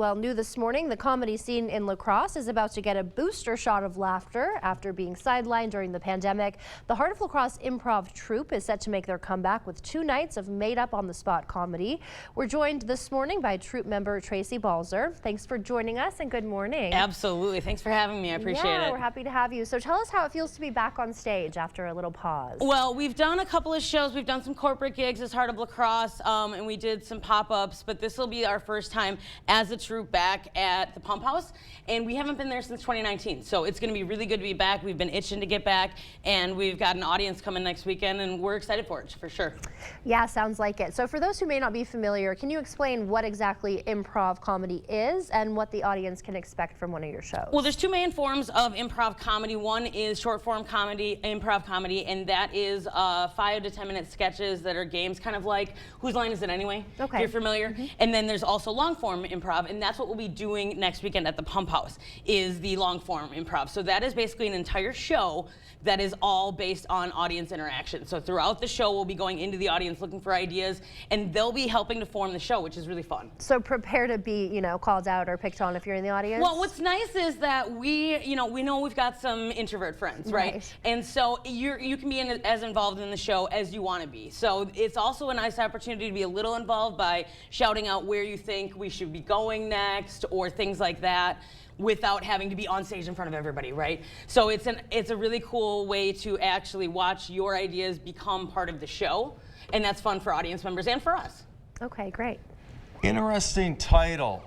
Well, new this morning, the comedy scene in La Crosse is about to get a booster shot of laughter after being sidelined during the pandemic. The Heart of La Crosse improv troupe is set to make their comeback with 2 nights of made-up on-the-spot comedy. We're joined this morning by troupe member Tracy Balzer. Thanks for joining us and good morning. Absolutely. Thanks for having me. I appreciate it. We're happy to have you. So tell us how it feels to be back on stage after a little pause. Well, we've done a couple of shows. We've done some corporate gigs as Heart of La Crosse, and we did some pop-ups, but this will be our first time as a troupe back at the Pump House, and we haven't been there since 2019, so it's going to be really good to be back. We've been itching to get back, and we've got an audience coming next weekend, and we're excited for it, for sure. Yeah, sounds like it. So for those who may not be familiar, can you explain what exactly improv comedy is and what the audience can expect from one of your shows? Well, there's 2 main forms of improv comedy. One is short form comedy, improv comedy, and that is 5 to 10 minute sketches that are games, kind of like Whose Line Is It Anyway? Okay. If you're familiar. And then there's also long form improv, and that's what we'll be doing next weekend at the Pump House, is the long form improv. So that is basically an entire show that is all based on audience interaction. So throughout the show, we'll be going into the audience looking for ideas, and they'll be helping to form the show, which is really fun. So prepare to be, called out or picked on if you're in the audience? Well, what's nice is that we know we've got some introvert friends, right? And so you can be as involved in the show as you want to be. So it's also a nice opportunity to be a little involved by shouting out where you think we should be going next or things like that, without having to be on stage in front of everybody, right? So it's a really cool way to actually watch your ideas become part of the show, and that's fun for audience members and for us. Okay, great. Interesting title.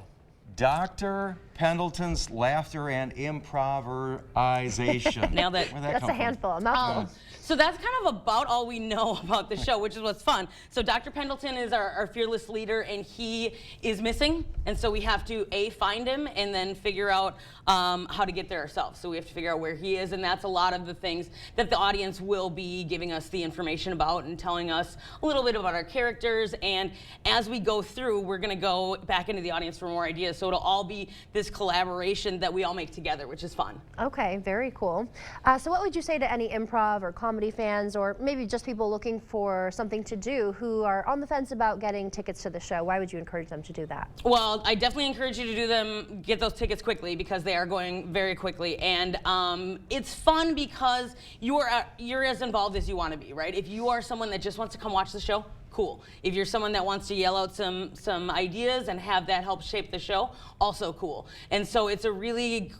Dr. Pendleton's Laughter and Improv-erization. Nailed it. That's a handful, a mouthful. So that's kind of about all we know about the show, which is what's fun. So Dr. Pendleton is our fearless leader, and he is missing, and so we have to find him and then figure out how to get there ourselves. So we have to figure out where he is, and that's a lot of the things that the audience will be giving us the information about and telling us a little bit about our characters. And as we go through, we're going to go back into the audience for more ideas. So it'll all be this collaboration that we all make together, which is fun. Okay, very cool. So what would you say to any improv or comedy fans, or maybe just people looking for something to do who are on the fence about getting tickets to the show? Why would you encourage them to do that? Well, I definitely encourage you to get those tickets quickly, because they are going very quickly, and it's fun because you're as involved as you want to be, right? If you are someone that just wants to come watch the show, cool. If you're someone that wants to yell out some ideas and have that help shape the show, also cool. And so it's a really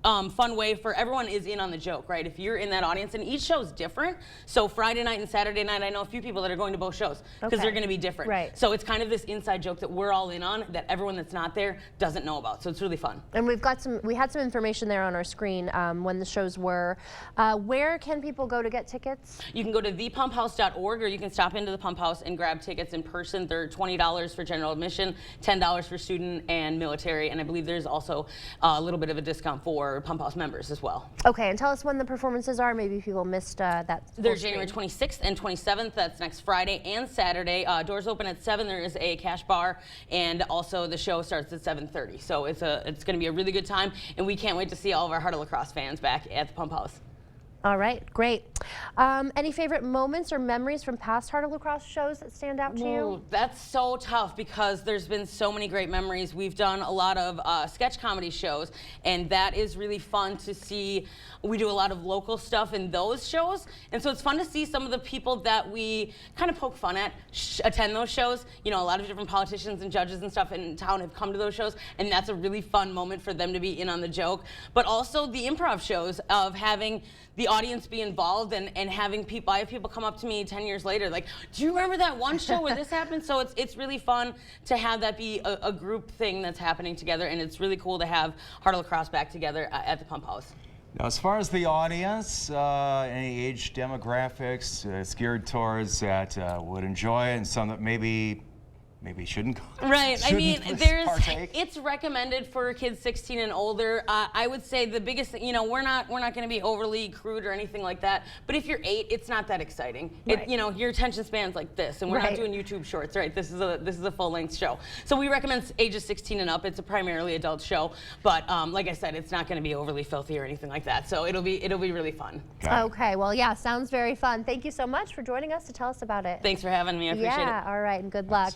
fun way for everyone is in on the joke, right? If you're in that audience, and each show is different. So Friday night and Saturday night, I know a few people that are going to both shows because they're going to be different. Right. So it's kind of this inside joke that we're all in on that everyone that's not there doesn't know about. So it's really fun. And we had some information there on our screen when the shows were. Where can people go to get tickets? You can go to thepumphouse.org, or you can stop into the Pump House and grab tickets in person. They're $20 for general admission, $10 for student and military, and I believe there's also a little bit of a discount for Pump House members as well. Okay, and tell us when the performances are. Maybe people missed that. They're January 26th and 27th. That's next Friday and Saturday. Doors open at 7. There is a cash bar, and also the show starts at 7:30. So it's going to be a really good time, and we can't wait to see all of our Heart of La Crosse fans back at the Pump House. All right, great. Any favorite moments or memories from past Heart of La Crosse shows that stand out to you? That's so tough, because there's been so many great memories. We've done a lot of sketch comedy shows, and that is really fun to see. We do a lot of local stuff in those shows, and so it's fun to see some of the people that we kind of poke fun at attend those shows. A lot of different politicians and judges and stuff in town have come to those shows, and that's a really fun moment for them to be in on the joke. But also the improv shows of having the audience be involved, and having people, I have people come up to me 10 years later like, do you remember that one show where this happened? So it's really fun to have that be a group thing that's happening together, and it's really cool to have Heart of La Crosse back together at the Pump House. Now, as far as the audience, any age demographics it's geared towards that would enjoy, and some that maybe shouldn't go. Right. I mean, partake. It's recommended for kids 16 and older. I would say the biggest thing, we're not going to be overly crude or anything like that. But if you're 8, it's not that exciting. Right. Your attention span's like this, and we're not doing YouTube shorts, right? This is a full-length show. So we recommend ages 16 and up. It's a primarily adult show, but like I said, it's not going to be overly filthy or anything like that. So it'll be really fun. Okay. Well, yeah, sounds very fun. Thank you so much for joining us to tell us about it. Thanks for having me. I appreciate it. Yeah. All right, and good luck.